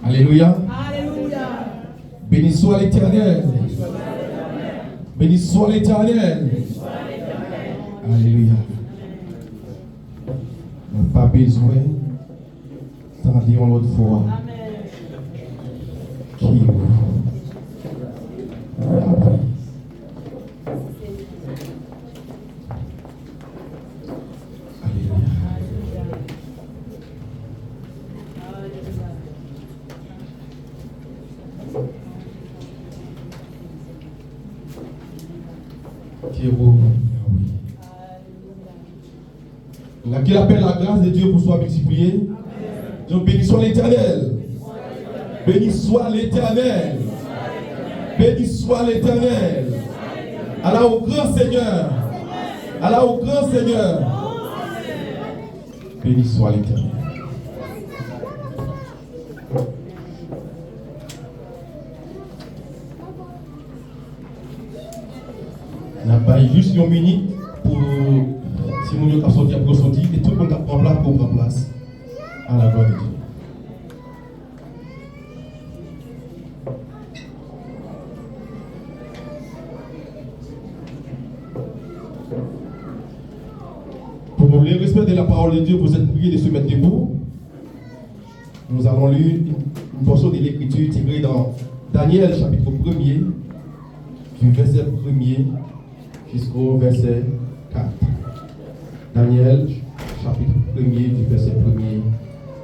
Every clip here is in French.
Alléluia. Alléluia. Béni soit l'Éternel. Béni soit l'Éternel. Alléluia. On n'a pas besoin d'en dire l'autre fois. Qui Qu'il appelle la grâce de Dieu pour soit multipliée. Donc béni soit l'Éternel. Béni soit l'Éternel. Béni soit l'Éternel. Allah au grand Seigneur. Allah au grand Seigneur. Béni soit l'Éternel. On a pas juste une minute pour si nous avons sorti après sorti et tout le monde prend place pour prendre place à la gloire de Dieu. Pour le respect de la parole de Dieu, vous êtes priés de se mettre debout. Nous avons lu une portion de l'écriture tirée dans Daniel chapitre 1er, du verset 1er jusqu'au verset 4. Daniel, chapitre 1er, du verset 1er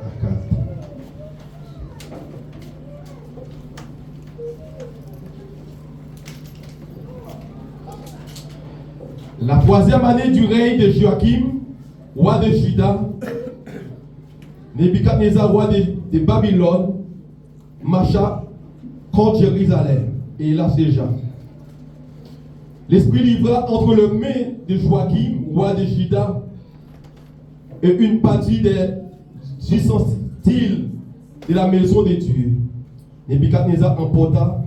à 4. La troisième année du règne de Joachim, roi de Juda, Nebuchadnezzar, roi de Babylone, marcha contre Jérusalem et il assiégea. L'Esprit livra entre les mains de Joachim, roi de Juda, et une partie des ustensiles de la maison de Dieu. Nebuchadnezzar emporta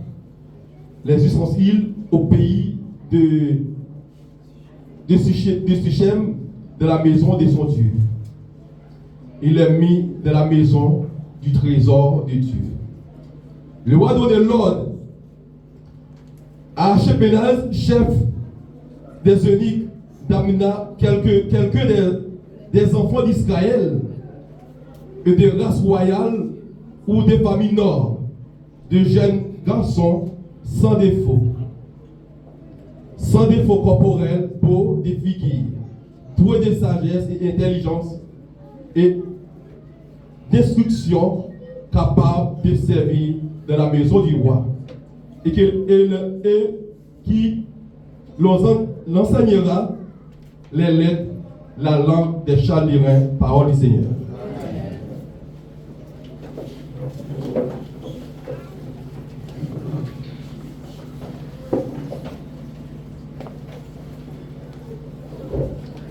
les ustensiles au pays de Sichem, de la maison de son Dieu. Il les mit dans la maison du trésor de Dieu. Le roi donna l'ordre à Ashpenaz, chef des eunuques, d'amener quelques des enfants d'Israël et des races royales ou des familles nord, de jeunes garçons sans défaut corporel, beaux, de figures, doués de sagesse et intelligence et d'instruction, capables de servir dans la maison du roi, et qui l'enseignera les lettres, la langue des Chaldéens, parole du Seigneur.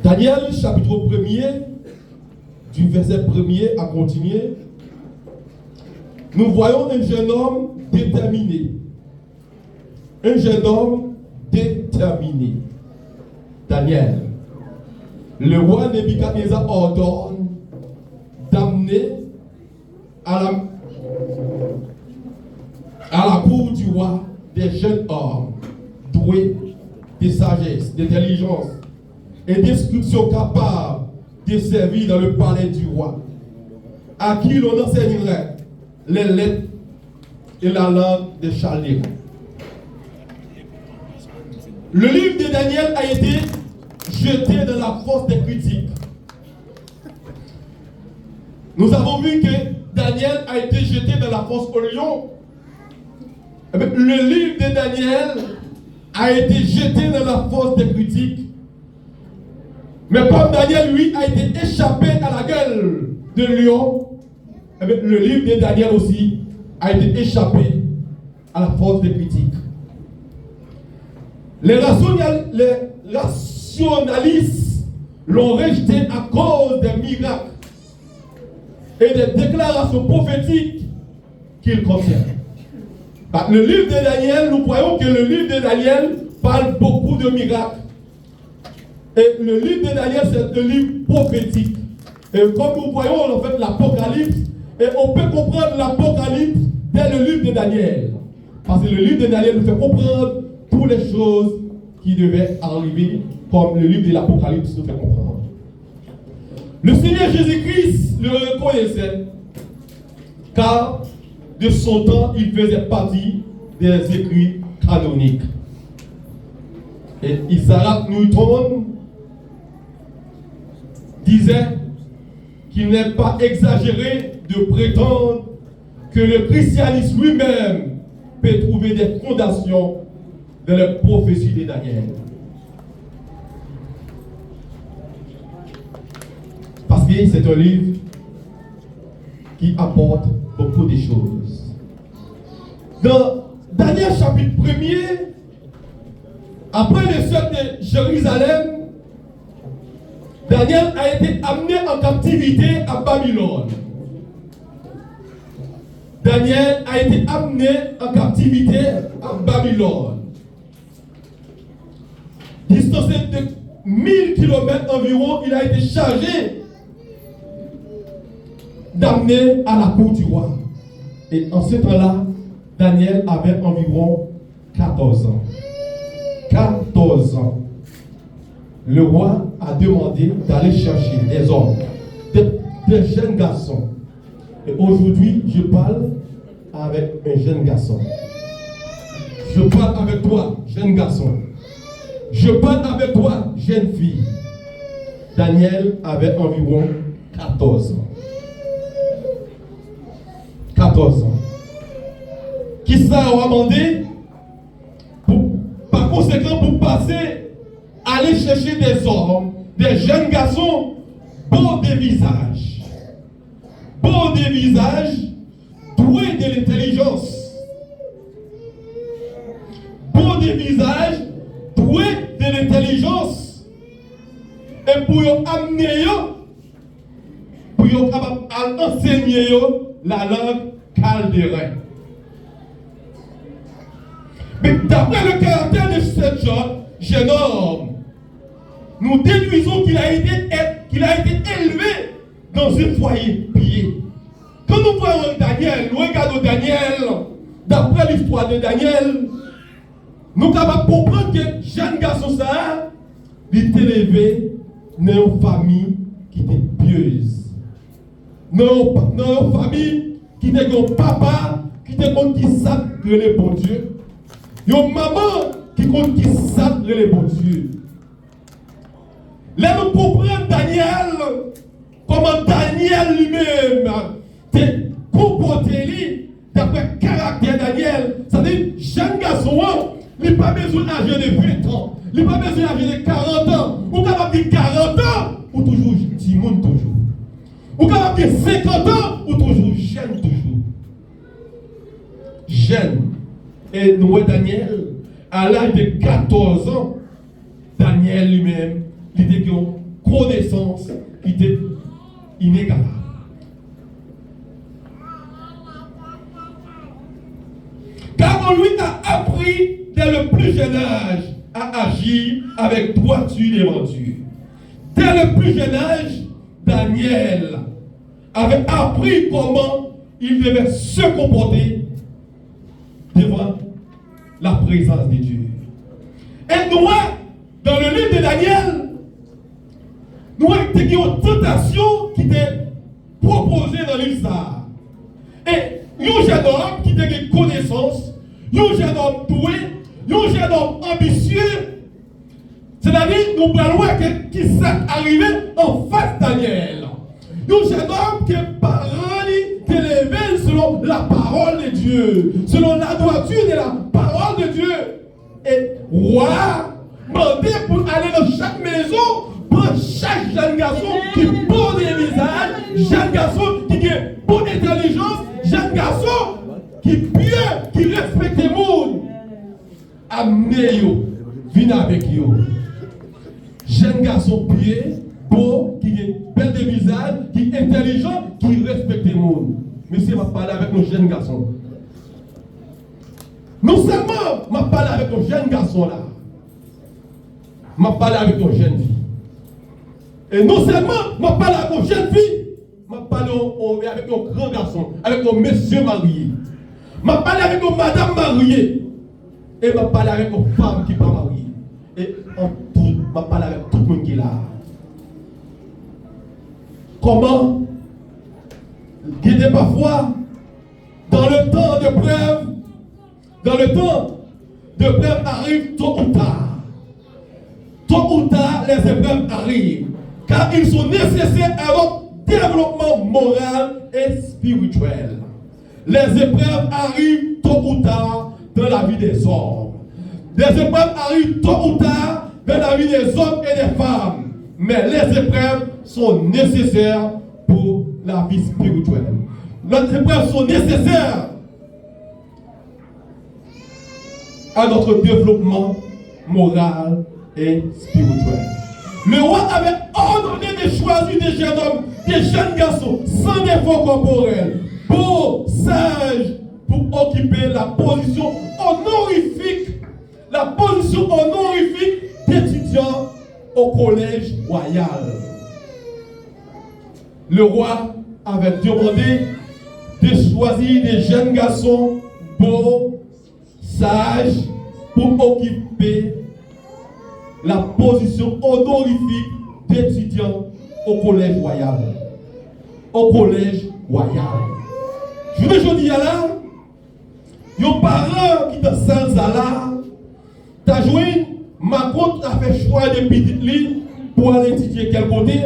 Daniel, chapitre 1er, du verset 1er à continuer, nous voyons un jeune homme déterminé. Un jeune homme déterminé. Daniel. Le roi Nebuchadnezzar ordonne d'amener à la cour du roi des jeunes hommes doués de sagesse, d'intelligence et d'instruction capables de servir dans le palais du roi, à qui l'on enseignerait les lettres et la langue des Chaldéens. Le livre de Daniel a été jeté dans la fosse des critiques. Nous avons vu que Daniel a été jeté dans la fosse au lion. Le livre de Daniel a été jeté dans la fosse des critiques. Mais comme Daniel, lui, a été échappé à la gueule de lion, le livre de Daniel aussi a été échappé à la fosse des critiques. Les rationalistes l'ont rejeté à cause des miracles et des déclarations prophétiques qu'il contient. Le livre de Daniel, nous voyons que le livre de Daniel parle beaucoup de miracles. Et le livre de Daniel, c'est un livre prophétique. Et comme nous voyons, en fait, l'Apocalypse, et on peut comprendre l'Apocalypse dès le livre de Daniel. Parce que le livre de Daniel nous fait comprendre toutes les choses qui devaient arriver, comme le livre de l'Apocalypse nous fait comprendre. Le Seigneur Jésus-Christ le reconnaissait, car de son temps, il faisait partie des écrits canoniques. Et Isaac Newton disait qu'il n'est pas exagéré de prétendre que le christianisme lui-même peut trouver des fondations dans les prophéties de Daniel. Parce que c'est un livre qui apporte beaucoup de choses. Dans Daniel chapitre 1er, après le seuil de Jérusalem, Daniel a été amené en captivité à Babylone. Daniel a été amené en captivité à Babylone. Distancé de 1000 km environ, il a été chargé d'amener à la cour du roi. Et en ce temps-là, Daniel avait environ 14 ans. 14 ans. Le roi a demandé d'aller chercher des hommes, des jeunes garçons. Et aujourd'hui, je parle avec un jeune garçon. Je parle avec toi, jeune garçon. Je parle avec toi, jeune fille. Daniel avait environ 14 ans. 14 ans. Qui ça a demandé? Par conséquent, pour passer, aller chercher des hommes, des jeunes garçons, beaux de visage. Beaux de visage, doués de l'intelligence. Beaux de visage, doués de l'intelligence. Et pour amener, pour enseigner la langue chaldéenne. Mais d'après le caractère de ce jeune homme, nous déduisons qu'il a été élevé dans un foyer pieux. Quand nous voyons Daniel, nous regardons Daniel, d'après l'histoire de Daniel, nous sommes capables de comprendre que jeune garçon ça, il était élevé dans une famille qui était pieuse. Dans une famille qui était un papa, qui était qui sacre le bon Dieu. Une maman qui compte qui sacre le bon Dieu. Là, nous comprenons Daniel, comment Daniel lui-même s'est comporté d'après le caractère Daniel. C'est-à-dire, jeune garçon, il n'a pas besoin d'âge de 20 ans, il n'a pas besoin d'âge de 40 ans. Ou capable de 40 ans, ou toujours petit monde toujours. Ou capable de 50 ans, ou toujours jeune toujours. Jeune. Et nous, Daniel, à l'âge de 14 ans, Daniel lui-même, il était une connaissance qui était inégalable. Car on lui a appris dès le plus jeune âge à agir avec droiture devant Dieu. Dès le plus jeune âge, Daniel avait appris comment il devait se comporter devant la présence de Dieu. Et nous, dans le livre de Daniel, nous avons une tentation qui était proposée dans l'histoire. Et un jeune homme qui a une connaissance, un jeune homme doué, un jeune homme ambitieux, c'est-à-dire nous pouvons voir qui s'est arrivé en face de Daniel. Un jeune homme qui est parent qui est élevé selon la parole de Dieu, selon la droiture de la parole de Dieu. Et roi, demandé pour aller dans chaque maison, pour chaque jeune garçon qui porte des visages, jeune garçon qui a bonne intelligence, jeune garçon qui est pieux, qui respecte le monde. Amenez-yo, venez avec yo. Jeune garçon pieux, beau, qui est bel de visage, qui est intelligent, qui respecte le monde. Monsieur m'a parlé avec nos jeunes garçons. Non seulement m'a parlé avec nos jeunes garçons là, m'a parlé avec nos jeunes filles. Et non seulement, je parle avec une jeune fille, je parle avec un grand garçon, avec un monsieur marié. Je parle avec une madame mariée. Et je parle avec une femme qui n'est pas mariée. Et en tout, je parle avec tout le monde qui est là. Comment guider parfois dans le temps de preuve arrive tôt ou tard. Tôt ou tard, les épreuves arrivent. Car ils sont nécessaires à notre développement moral et spirituel. Les épreuves arrivent tôt ou tard dans la vie des hommes. Les épreuves arrivent tôt ou tard dans la vie des hommes et des femmes. Mais les épreuves sont nécessaires pour la vie spirituelle. Les épreuves sont nécessaires à notre développement moral et spirituel. Le roi avait ordonné de choisir des jeunes hommes, des jeunes garçons, sans effort corporel, beaux, sages, pour occuper la position honorifique d'étudiants au collège royal. Le roi avait demandé de choisir des jeunes garçons beaux, sages, pour occuper la position honorifique d'étudiants au collège royal. Au collège royal. Je veux dire là, les parents qui dans salle là, t'as joué, ma compte a fait choix de petit lit pour aller étudier quel côté,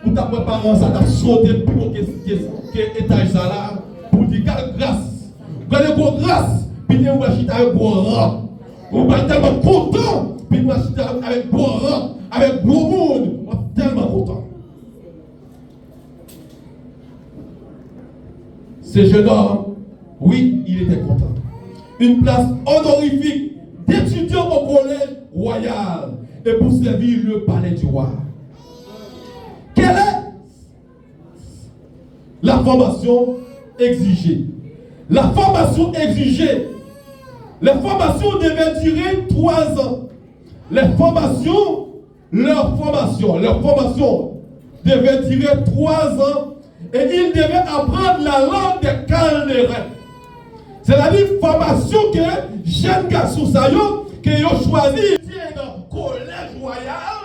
ou t'as préparé ça, t'as sauté pour quel étage ça là, pour dire grâce. Regardez quoi grâce, puis t'es avec gros rang. On va être tellement content, puis moi je suis avec gros rang, avec gros monde, on est tellement content. Ce jeune homme, oui, il était content. Une place honorifique d'étudiant au collège royal et pour servir le palais du roi. Quelle est la formation exigée? La formation exigée. Les formations devaient durer 3 ans. Leur formation devait durer 3 ans et ils devaient apprendre la langue des Chaldéens. C'est-à-dire formation que jeunes garçons qui ont choisi dans le collège royal,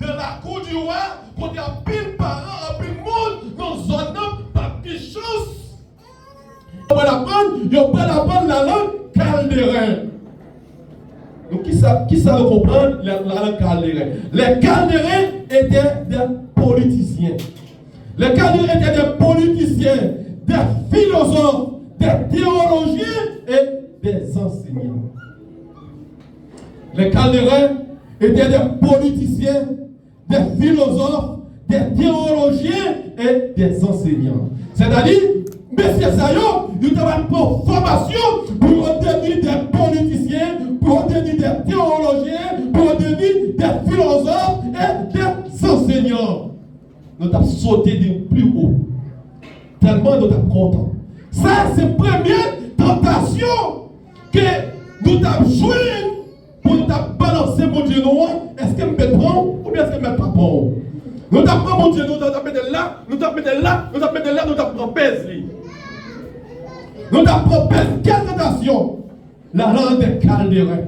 de la cour du roi, pour dire pile parents, pile monde, dans zone pas de chance. Ils vont apprendre la langue Chaldéen. Donc qui ça comprendre la langue Chaldéen? Les Chaldéens étaient des politiciens. Les Chaldéens étaient des politiciens, des philosophes, des théologiens et des enseignants. Les Chaldéens étaient des politiciens, des philosophes, des théologiens et des enseignants. C'est-à-dire, messieurs Sayo, nous avons une formation pour devenir des politiciens, pour devenir des théologiens, pour devenir des philosophes et des enseignants. Nous avons sauté du plus haut. Tellement nous sommes contents. Ça, c'est la première tentation que nous avons joué pour nous balancer mon Dieu. Est-ce que je me prends ou bien est-ce que je ne me prends pas? Nous avons mon Dieu, nous avons mis là, nous avons mis là, nous avons mis là, nous avons pèse. Nous avons pèse. Quelle tentation? La langue des Chaldéens.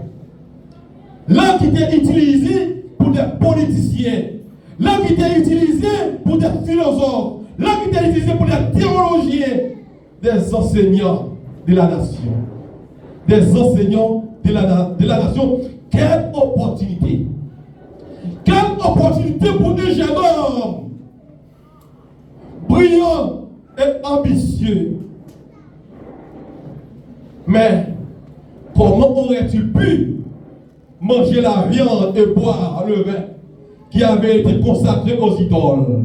Langue qui était utilisée pour des politiciens. Langue qui était utilisée pour des philosophes. Langue qui était utilisée pour des théologiens. Des enseignants de la nation. Des enseignants de la nation. Quelle opportunité! Quelle opportunité pour des jeunes hommes brillants et ambitieux. Mais comment aurais-tu pu manger la viande et boire le vin qui avait été consacré aux idoles,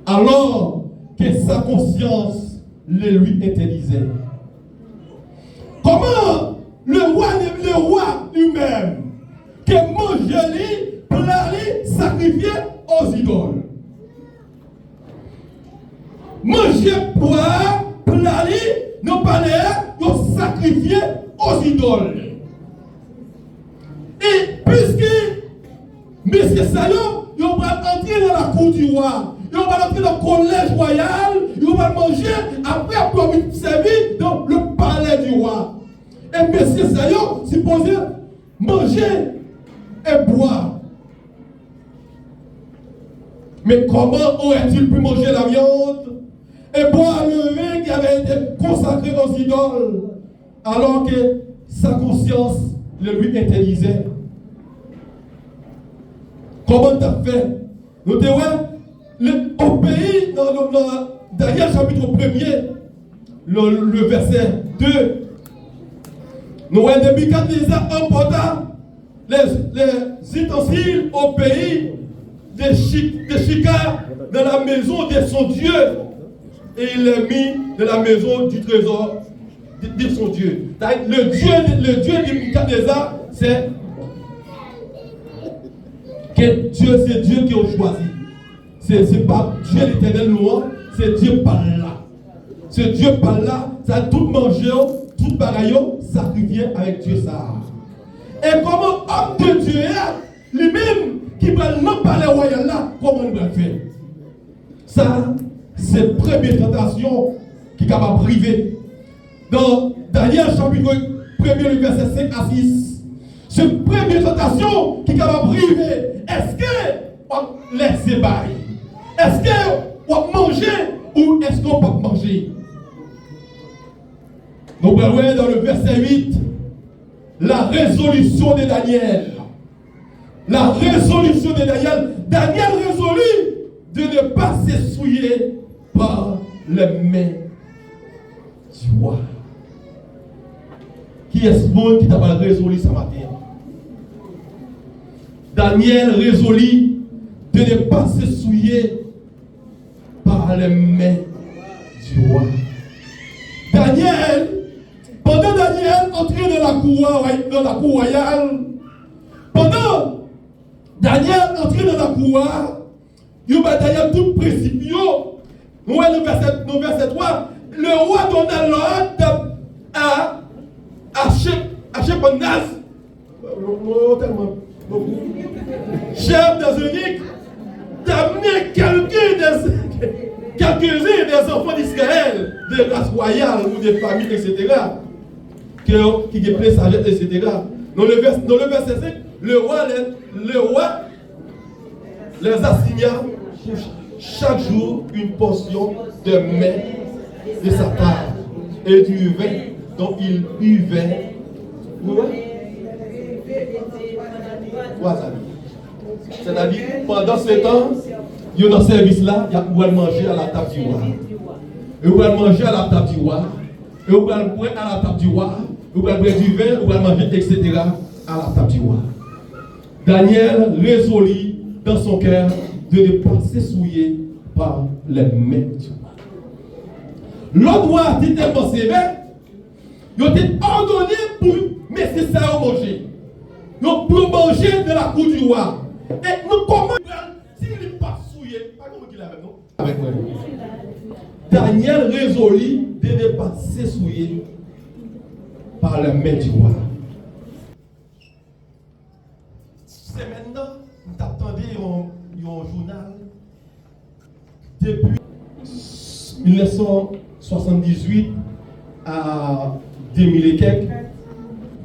alors que sa conscience le lui interdisait? Comment le roi lui-même, que manger, plaire, sacrifier aux idoles? Manger, boire, plaire, non pas nous sacrifier aux idoles. Et puisque M. Salon, ils vont entrer dans la cour du roi. Ils vont entrer dans le collège royal. Ils vont manger après avoir servi dans le palais du roi. Et messieurs, ça y est, supposé manger et boire. Mais comment aurait-il pu manger la viande et boire le vin qui avait été consacré aux idoles, alors que sa conscience le lui interdisait? Comment t'as fait? Notez, au pays, dans Daniel chapitre 1er, le verset 2, nous voyons depuis quand les emporta les ustensiles au pays de Shikar dans la maison de son Dieu, et il les mit dans la maison du trésor de son Dieu. Le Dieu de Nebuchadnezzar, c'est que Dieu, c'est Dieu qui a choisi. C'est pas Dieu l'éternel loin, c'est Dieu par là. C'est Dieu par là, ça tout manger, tout bagaille, sacrifié avec Dieu ça. Et comment homme de Dieu lui-même qui va non parler royal là, comment il va le faire? Ça, c'est la première tentation qui est capable de priver. Dans Daniel chapitre 1er, le verset 5 à 6, c'est la première tentation qui est capable de priver. Est-ce que on laisse bailler? Est-ce qu'on manger ou est-ce qu'on peut manger? Nous voyons dans le verset 8 la résolution de Daniel. La résolution de Daniel. Daniel résolut de ne pas s'essouiller par les mains du roi. Qui est ce monde qui t'a pas résolu ce matin? Daniel résolut de ne pas s'essouiller par les mains du roi. Pendant Daniel entrait dans la cour royale, pendant Daniel entrait dans la cour, il va Daniel tout précipité. Nous voyons le verset 3, le roi donna l'ordre à Shephanas, chef des eunuques, d'amener quelques-uns des enfants d'Israël, de race royale ou des familles, etc., qui déplaient sagesse, etc. Dans le verset 5, le roi les assigna pour chaque jour une portion de mets de sa part et du vin dont il buvait. C'est-à-dire, pendant ce temps, il y a dans ce service-là, il y a pour manger à la table du roi. Et vous pouvez manger à la table du roi. Et vous pouvez boire à la table du roi. Vous pouvez boire du vin, vous pouvez manger, etc. à la table du roi. Daniel résolut dans son cœur de ne pas s'essouiller par les mains du roi. L'autre roi était tellement sévère, il était ordonné pour mettre ça à manger. Donc pour manger de la cour du roi. Et nous comment s'il n'est pas souillé, pas comme il avait, non? Avec moi. Daniel résolut de ne pas s'essouiller par la main du roi. C'est maintenant, nous attendons un journal depuis 1978 à 2000 et quelques,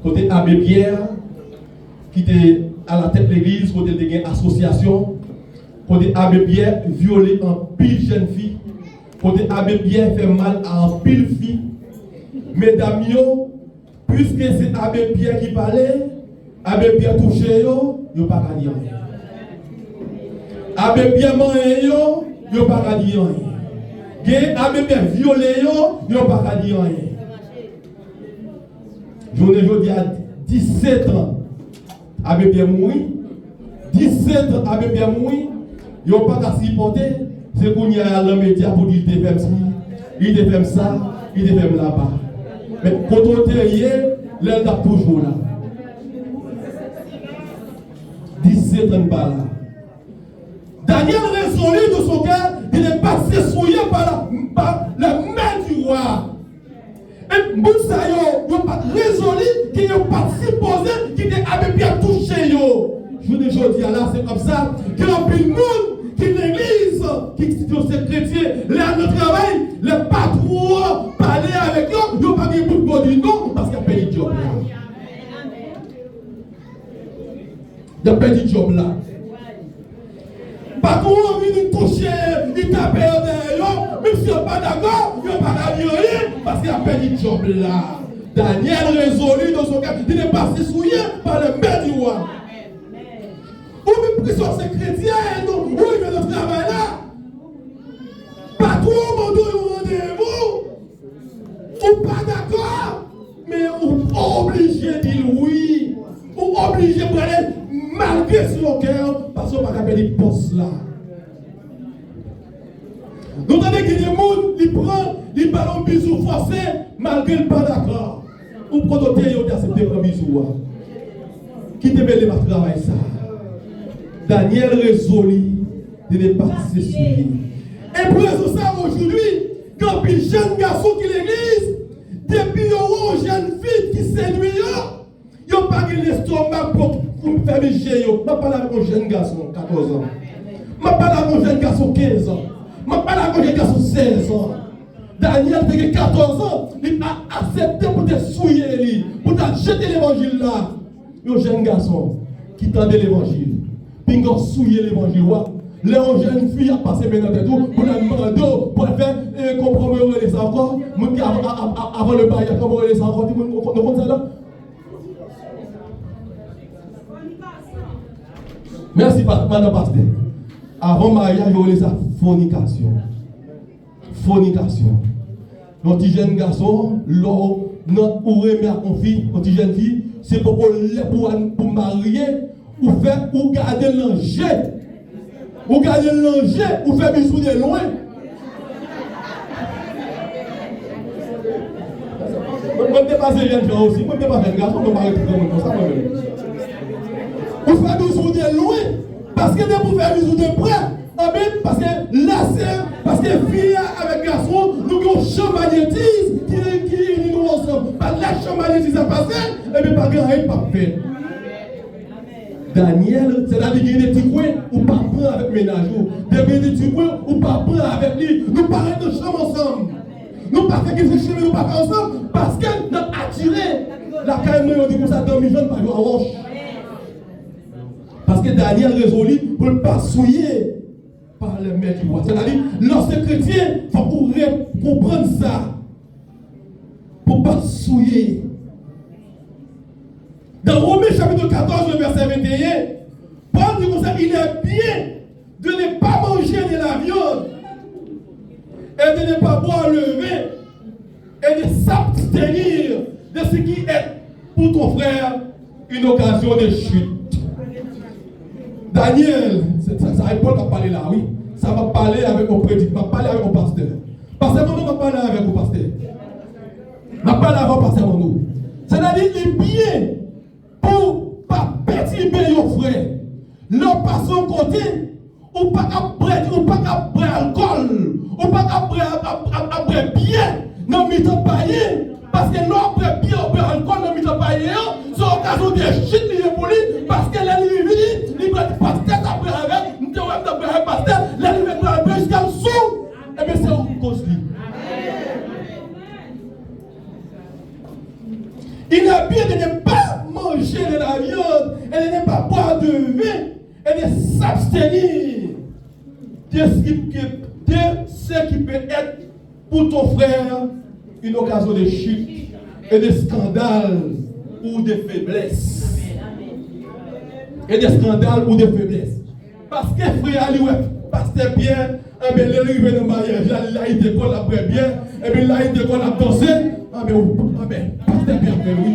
côté Abbé Pierre, qui était à la tête de l'église, côté de une association, côté Abbé Pierre violé en pile jeune fille, côté Abbé Pierre fait mal à en pile fille. Mesdames, puisque c'est Abbé Pierre qui parlait, Abbé Pierre touché, yo pas qu'à dire rien. Abbé Pierre mangé, yo pas qu'à dire rien. Abbé Pierre violé, yo pas qu'à dire rien. Je dis à 17 ans, Abbé Pierre mourit. 17 ans, Abbé Pierre mourit. Ils n'ont pas qu'à s'y porter. C'est qu'on y a dans les médias pour dire qu'il fait ça, il fait ça, il fait là-bas. Mais quand on est hier, l'aide est toujours là. 17 ans par là. Daniel résolut de son cœur de ne pas s'essouiller par la main du roi. Et Moussaïo, il n'a pas résolu qu'il n'a pas supposé qu'il ait Abbé Pierre touché. je vous dis là, c'est comme ça, qu'il y a plus de monde qui l'église, qui dit ces chrétiens, là, notre travail, les patrons, parler avec eux, ils n'ont pas mis beaucoup de non, parce qu'il y a pas de job là. Il y a pas de job là. Pas qu'on a envie de toucher, il tape derrière, même si on n'est pas d'accord, il n'y a pas de rien, parce qu'il y a pas de job là. Daniel résolu dans son cas, il n'est pas souillé par le maître du roi. Ou même pris sur ces chrétiens, où il fait le travail là. Pas trop au rendez-vous. Ou pas d'accord, mais ou obligé de dire oui. Ou obligé de aller malgré son cœur, parce qu'on ne peut pas faire des postes là. Nous avons que des gens qui prennent les ballons bisous forcés, malgré le pas d'accord. Ou quand on a accepté un bisou. Qui te met le travail ça? Daniel résolu de ne pas se souiller. Et pour ça, aujourd'hui, quand un jeune garçon qui l'église, depuis un jeune fille qui séduit, il n'y a pas de l'estomac pour faire des jeux. Je ne parle pas avec un jeune garçon 14 ans. Je ne parle pas avec un jeune garçon 15 ans. Je ne parle pas avec un jeune garçon 16 ans. Daniel, il a 14 ans, il a accepté pour te souiller, pour te jeter l'évangile là. Un jeune garçon qui tendait l'évangile, puis il a souillé l'évangile. Les jeunes filles ont passé maintenant de tout pour la demander, pour faire compromettre les encore. Avant le bail, comment les encore, nous comptons ça là. Merci, madame pasteur. Avant le mariage, il y a ça, fornication. Fornication. Nos petits jeunes garçons, notre oreille à conflit, nos petites jeunes filles, c'est pour marier, ou faire, ou garder l'enjeu. Ou garder l'enjeu, ou faire bisous de loin. Moi, je ne pas ces jeunes gens aussi, moi, je ne pas faire garçon, je ne pas comme ça. Ou faire bisous de loin, parce que vous faire bisous de près. Parce que là, c'est parce que fille avec garçon, nous avons un champ magnétisme qui nous ensemble. Par la champ magnétisme a passé, et bien pas grand chose pas fait. Daniel, c'est la vie des petits coins ou pas prendre avec ménage. Des petits coins ou pas prendre avec lui. Nous parlons de chambre ensemble. Nous pas faire quelque chose, nous pas faire ensemble parce que nous avons attiré la caille, on dit comme ça, dans mes jeunes, par exemple, à roche. Parce que Daniel résolu pour ne pas souiller par le maître du roi. C'est-à-dire, lorsque chrétien, il faut comprendre ça. Pour ne pas souiller. Dans Romains chapitre 14, verset 21, Paul dit comme ça, il est bien de ne pas manger de la viande et de ne pas boire le vin et de s'abstenir de ce qui est pour ton frère une occasion de chute. Daniel, ça Paul va parler là, oui. Ça va parler avec mon prédicateur, va parler avec mon pasteur. Pasteur Mono va parler avec mon pasteur. Va parler avec mon pasteur Mono. C'est-à-dire qu'il est bien pour ne pas perturber nos frères. Leur passion côté, ou pas qu'à boire alcool, ou pas qu'à boire bien, non, mais t'as pas parce que l'on boit bien ou boire alcool, non, mais t'as pas c'est l'occasion de chute pour lui, parce que la nuit, il va pasteur, t'as boire avec, nous t'as boire avec pasteur, la nuit, il va boire jusqu'à sous, et bien c'est une cause lui. Il est bien de ne pas manger de la viande et de ne pas boire de vin et de s'abstenir de ce qui peut être pour ton frère une occasion de chute et de scandale ou de faiblesse. Et de scandale ou de faiblesse. Parce que frère Ali, pasteur Pierre, il est arrivé dans le mariage, là il décolle après bien, et puis là il décolle à danser. Pasteur Pierre fait lui.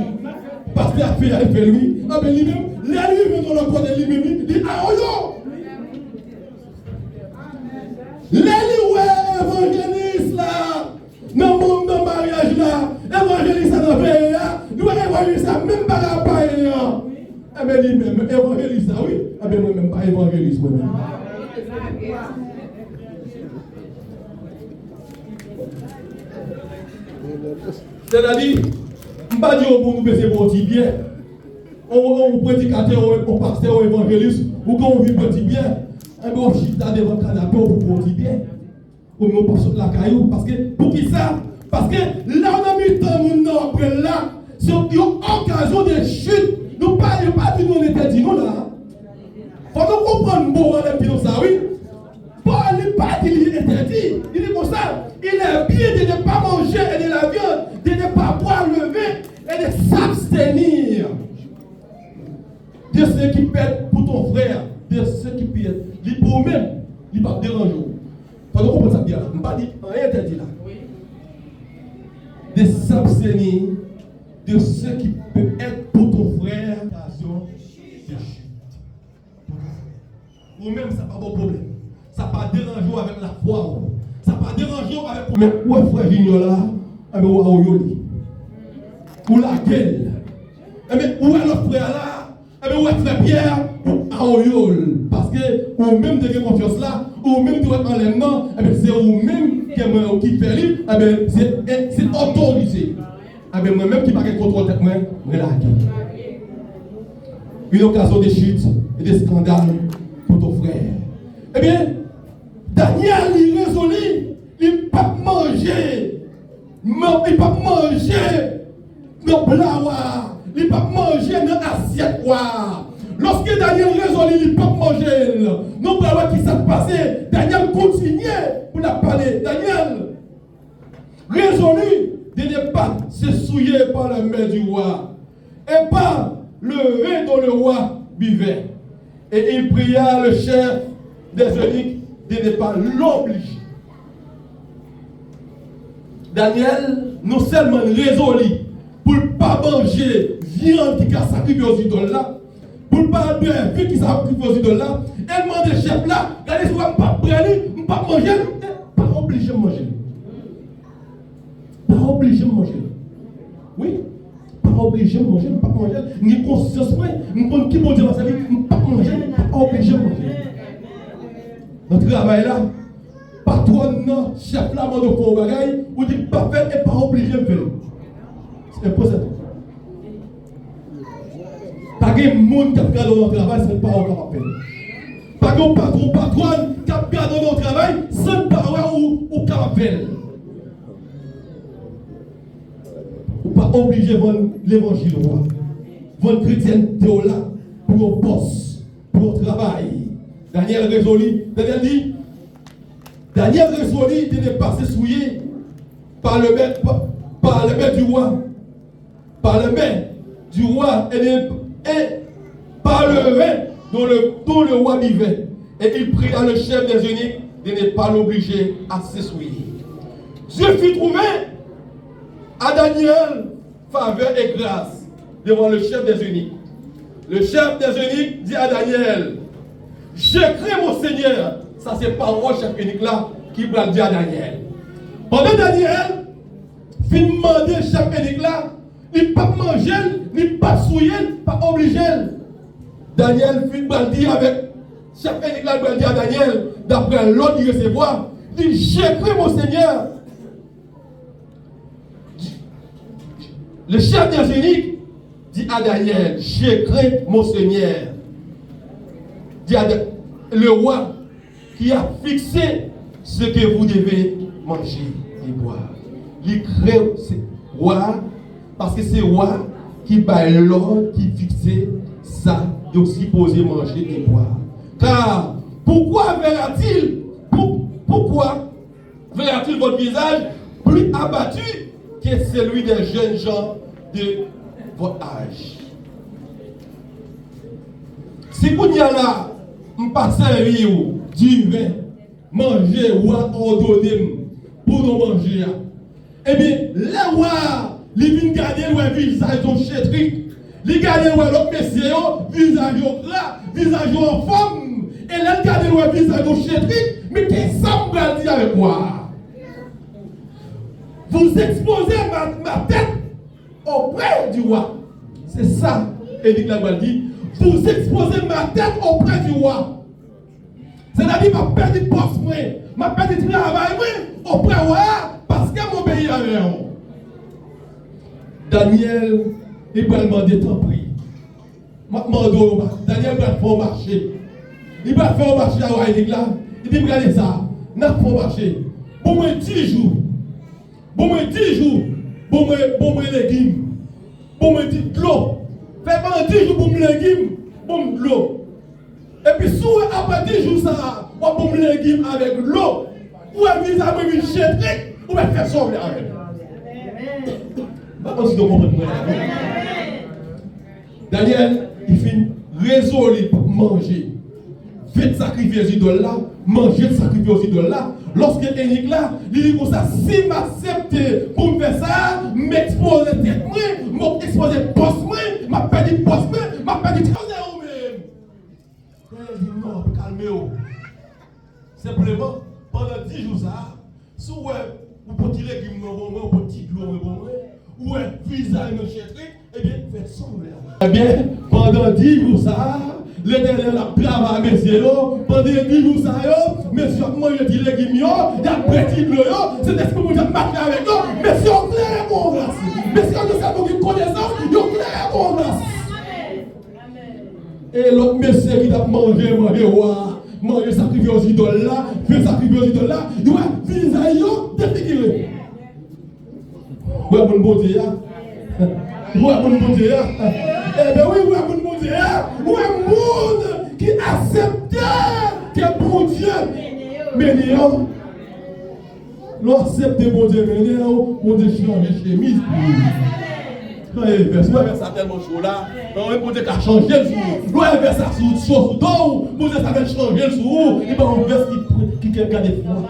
Pasteur Pierre fait lui. Lui-même, là lui dans le côté lui-même, il dit ah oh yo! Là lui évangéliste là, dans le mariage là, évangéliste dans le pays là, nous évangéliste même pas la paille. Lui-même, évangéliste oui, moi-même pas évangéliste moi-même. C'est-à-dire, je ne vais pas dire pour nous baisser pour dire bien. on prédicateur, on pasteur, on évangéliste, ou quand on vit petit bien, un bon chita devant le canapé, on vous dit bien. Ou on passe sur la caillou. Parce que, pour qui ça? Parce que là, on a mis le temps, mon après là, c'est une occasion de chute. Nous parlons pas du nous, on était dit nous là. Faut nous comprendre, bon, on a dit nous ça, oui. Paul n'est pas dit, il est interdit. Il dit comme ça, il est bien de ne pas manger et de la viande, de ne pas boire le vin et de s'abstenir de ce qui peut être pour ton frère, de ce qui peut être pour eux-mêmes, il ne va pas déranger. Faut nous comprendre ça bien. Je ne pas dire rien interdit là. De s'abstenir de ce qui peut être pour ton frère, occasion de chute. Ou même ça n'a pas de problème. Ça n'a pas dérangé avec la foi. Ça n'a pas dérangé avec. Mais où est frère Junior là? Mais où est Oyoli? Ou la gueule? Mais où est le frère là? Mais où est frère Pierre? Ou à Oyol? Parce que ou même de confiance là, ou même de être en l'aime non, c'est ou même qui fait lui, c'est autorisé. Moi-même qui n'a pas de contrôle de moi, je la gueule. Une occasion de chute et de scandale pour ton frère. Eh bien, Daniel, il résolut, il ne peut pas manger. Il ne peut pas manger dans le plat, il ne peut pas manger dans l'assiette. Lorsque Daniel résolut, il ne peut pas manger. Non, pas qui s'est passé. Daniel continuait pour la parler. Daniel résolu de ne pas se souiller par la main du roi et par le vin dont le roi buvait. Et il pria le chef des eunuques de ne pas l'obliger. Daniel, non seulement résolu pour ne pas manger viande qui a sacrifié aux idoles là, pour ne pas boire vin qui sacrifié aux idoles là, elle demande le chef là, regardez si vous ne pas prendre, pas manger, pas obligé de manger. Pas obligé de manger. Oui, pas obligé de manger, pas manger, ni conscience, ni qui peut dire dans sa vie, pas manger, pas obligé de manger. Notre travail là, patron, chef là, m'a donné un bagage, ou dit pas faire et pas obligé de faire. C'est impossible. Pas de monde qui a gardé notre travail, c'est pas encore faire. Pas de patron qui a gardé notre travail, c'est pas ou faire. Ou pas obligé de vendre l'évangile roi. Vendre chrétienté là pour un poste, pour un travail. Daniel résolu, Daniel résolu de ne pas se souiller par le main du roi. Par le main du roi et par le vin dont le roi vivait. Et il pria le chef des eunuques de ne pas l'obliger à se souiller. Dieu fut trouvé à Daniel faveur et grâce devant le chef des eunuques. Le chef des eunuques dit à Daniel, je crains mon Seigneur. Ça c'est parole chef eunuque là qui va dire à Daniel. Pendant Daniel fin demander chef eunuque là, il pas manger, ni pas souiller, pas obligé. Daniel fin dire avec chef eunuque là, il va dire à Daniel, d'après l'ordre qu'il recevoir, il dit je crains mon Seigneur. Le chef des eunuques dit à Daniel, je crains mon Seigneur. Dit à le roi qui a fixé ce que vous devez manger et boire. Il craint ce roi parce que c'est le roi qui bat l'ordre, qui fixe ça, donc supposé manger et boire. Car pourquoi verra-t-il votre visage plus abattu que celui des jeunes gens de votre âge? Si vous y a là, vous passez du vin, manger ou ordonner pour nous manger, eh bien, les rois, ils viennent garder le visage de chétrique, ils gardent l'autre messieurs, visage gras, visage en forme, et là, ils gardent le visage de chétrique, mais qu'est-ce que ça me dit avec moi? Vous exposez ma tête auprès du roi. C'est ça, Éric Lagual dit. Vous exposez ma tête auprès du roi. C'est-à-dire, ma perdu de poste, ma perdu de travail, auprès du roi, parce que mon pays a rien. Daniel, il va demander tant prix. Daniel va faire un marché. Il va faire un marché à Waïlik là. Il dit, regardez ça, n'a pas un marché. Bon, moi, 10 jours. Bon, moi, 10 jours. Bon, moi, légumes. Bon, moi, de l'eau. Fait pendant 10 jours, bon, légumes. Bon, de l'eau. Et puis, souvent, après 10 jours, ça, on bon légumes avec l'eau. Ou un visage, une chétrique, ou bien faire sauver avec. Pas si vous comprenez. Daniel, il finit résolu pour manger. Faites sacrifier aux idoles là, manger sacrifier aux idoles là. Lorsque Énique là, il dit comme ça, si m'accepte pour me faire ça, m'exposer tête moi, m'exposer poste moi, m'a perdu poste moi, m'a perdu tout ou même. Il dit non, calmez-vous. Simplement, pendant 10 jours ça, si vous pouvez tirer les légumes, vous pouvez tirer de l'eau, ou un visage de chétrique, eh bien, faites ça. Eh bien, pendant 10 jours ça, l'Éternel a travaillé messieurs, pendant 10 jours ça, messieurs, moi je dis les légumes, il y a petit de l'eau, c'est ce que vous avez marqué avec eux, messieurs, on claire mon grâce. Messieurs, nous savons qu'ils connaissance, ils ont clair mon grâce. Et l'autre monsieur qui a mangé, manger sacrifier aux idoles là, faire sacrifier aux idoles là, il va visage défiguré. Ouais, bon Dieu, ouais, bon Dieu, eh bien oui, ouais, bon Dieu, ouais, monde qui accepte que bon Dieu, mais l'on accepte bon Dieu, mais bon Dieu change chemise. Quand il veut ça tellement chaud là, on Dieu qui a changé le sou, l'on veut ça sous dos, bon Dieu ça va changer le sou, et bien on veut qui garde froid,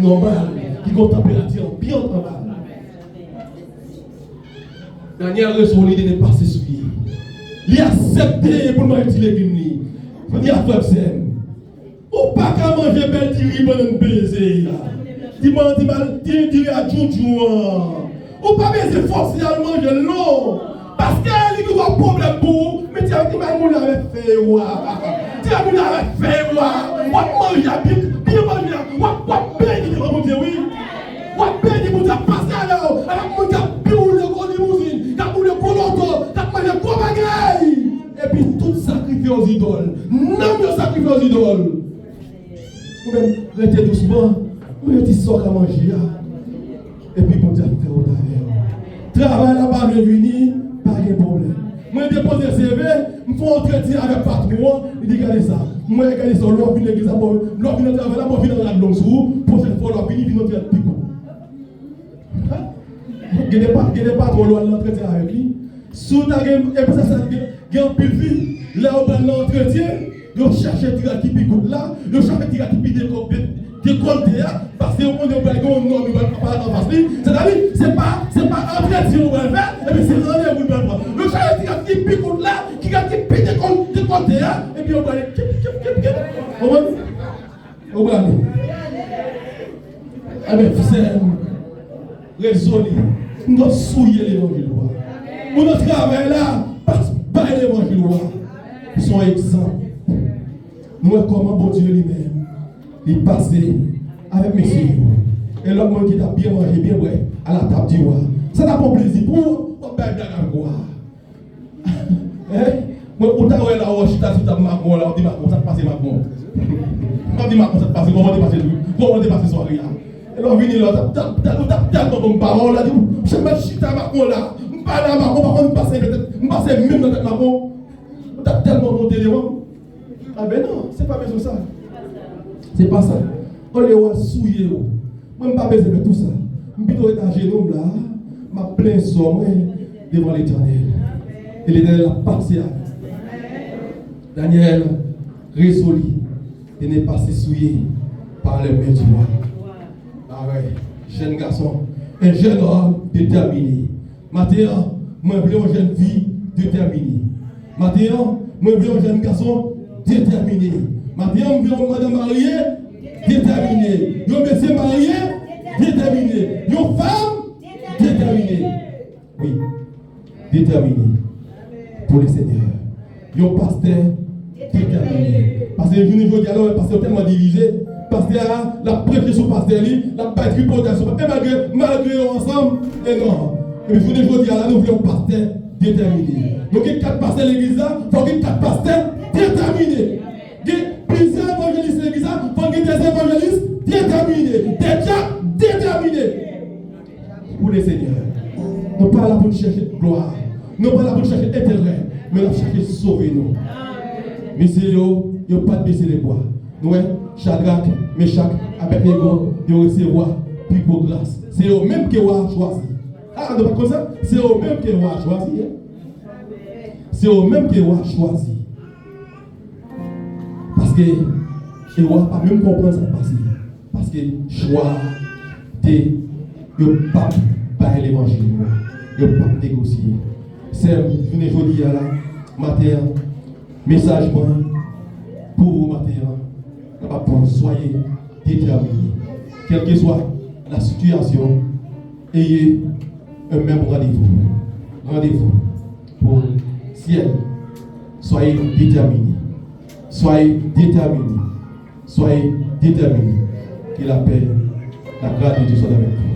normal, qui a une température bien normal. Daniel a reçu l'idée de passer sous lui. Il a accepté pour manger les légumes. Il a fait ça. Ou pas qu'à manger belle tiri pendant un baiser. Dis-moi, à Djoudjou. Ou pas baiser forcément manger l'eau. Parce qu'il y a un problème pour vous. Mais tu as dit, mais on avait fait. Tu as dit, on avait fait. On va manger bien manger. On va payer pour dire oui. On va payer pour dire passer à l'eau. Alors, et puis tout sacrifice aux idoles. Non, mais sacrifice aux idoles. Ou même, restez doucement. Ou même, tu sors à manger. Et puis, bon Dieu, faire au travail. Travail là-bas, je venir, pas de problème. Moi, je dépose le CV, je fais un entretien avec le patron. Il dit, regardez ça. Moi, regardez ça. L'on vient l'église, l'on vient travail là, moi, je viens dans la longue sous. Prochaine fois, l'on vient, il vient dans le picot. Je n'ai pas trop loin de l'entretien avec lui. Sous ta game, et puis ça, il y a un peu de vie. Là, on prend l'entretien, on cherche un tigre qui pique là, on cherche un tigre qui pique décolleté là, parce qu'on a un nom, on va pas en face. C'est-à-dire, c'est pas entretien on va le faire, et puis c'est rendez-vous qu'on va prendre. On cherche un tigre qui pique là, qui pique décolleté là, et puis on va aller. On va aller. Eh bien, c'est résolu. Nous devons souiller l'évangile. Pour notre travail là, passe par l'évangile. Son exemple. Nous voyons comment bon Dieu lui-même, il passait avec messieurs. Et l'homme qui t'a bien mangé, bien vrai, à la table du roi. Ça n'a pas plaisir pour vous, on peut bien à quoi. Moi, pour t'avoir là, je suis assis à Macron, là, on dit Macron, ça te passe Macron. On dit Macron, ça te passe, comment on dépasse comment on dépasse soirée là. Et là, on vient là, t'as tellement de parole là, je me chute à Macron là. Pas là, Macron, par contre, je passe même dans cette Macron. Tu as tellement monté devant. Ah ben non, c'est pas besoin de ça. C'est pas ça. On les voit souiller. Moi, je n'ai pas besoin de tout ça. Je suis plutôt dans génome là. Je plein somme devant l'Éternel. Et l'Éternel a passé à Daniel résolu de ne pas se souiller par le main du roi. Ah ouais, jeune garçon, un jeune homme déterminé. Maintenant, moi, je veux une jeune fille déterminée. Maintenant, moi, je veux un jeune garçon déterminé. Maintenant, je veux une madame mariée déterminée. Un monsieur marié déterminé. Une femme déterminée. Oui, déterminé pour le Seigneur. Un pasteur déterminé. Parce que je ne dis alors, le pasteur est tellement divisé. Pasteur, la prêche sur pasteur, la patrie pour pasteur. Et malgré ensemble, et non. Et je ne dis alors, nous voulons pasteur déterminés. Donc, il y a 4 pasteurs de l'église là, il faut qu'il y ait 4 pasteurs déterminés. Il y a plusieurs évangélistes de l'église là, il faut qu'il y ait des évangélistes déterminés. Des gens déterminés. Pour les seigneurs. Nous ne sommes pas là pour chercher gloire. Nous ne sommes pas là pour chercher intérêt. Mais nous chercher sauver nous. Messieurs, ils n'ont pas de baisser les bois. Nous, Shadrach, Meshach, Abednego, ils recevoir plus pour grâce. C'est eux-mêmes qui ont choisi. Ah, non, pas comme ça. C'est eux-mêmes qui ont choisi. C'est eux-mêmes qui ont choisi. Parce que ils ne vont pas même comprendre ce qui passe. Parce que choix, ils ne pas parler l'évangile. Ils ne pas négocier. C'est une jolie là, matin, message pour vous matin. Soyez déterminés. Quelle que soit la situation, ayez un même rendez-vous. Rendez-vous pour le ciel. Soyez déterminés. Soyez déterminés. Soyez déterminés. Que la paix, la grâce de Dieu soit avec vous.